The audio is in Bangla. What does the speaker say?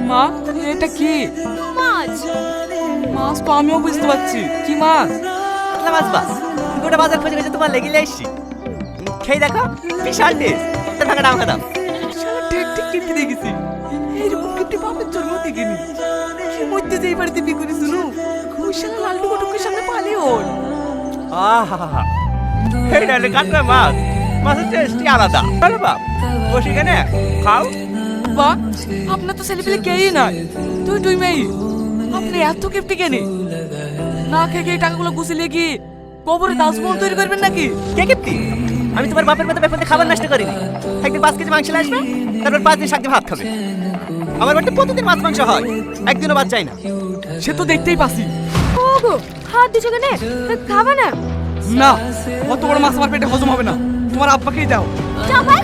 মা, এটা কি মাছ। মাছ? তো আমিও বুঝতে পারছি কি মাছ। কাতলা মাছ বাস, গোটা বাজার খুঁজে খুঁজে তোমার লেগে আসছি। খেয়ে দেখো, বিশাল টেস্ট। টাকা দাম খাদাম। শালা ঠিক ঠিক কিনতে দেখেছি, এইরকম কিনতে বাপের জন্ম দেখিনি। কি মধ্যে যে এই বাড়িতে বিয়ে করি শুনো, ওই শালা লালটু কটকের সামনে পালে ওর। আহা, এই ডালে কাতলা মাছ, মাছের টেস্টই আলাদা। আরে বাপ, বসে কেনে খাও। বা, আপনার তো ছেলে পেলে কেই নাই, তুই তুই মেয়ে, আপনি এত কিপটি কেনে? না খেয়ে খেয়ে টাকাগুলো গুছিয়ে গিয়ে কবরে দাসবন তৈরি করবেন নাকি? কে কিপ্তি? আমি তোমার বাপের মতো ব্যাপারে খাবার নষ্ট করিনি। একদিন 5 কেজি মাংস আসবে, তারপর 5 দিন শাক দিয়ে ভাত খাবে। আমার বাড়িতে প্রতিদিন মাছ মাংস হয়, একদিনও বাদ যায় না। সে তো দেখতেই পাচ্ছি। ওগো, হাত দিছো কেনে? খাবা না? না, অত বড় মাছ আমার পেটে হজম হবে না, তোমার আব্বাকেই দাও। যাও ভাই,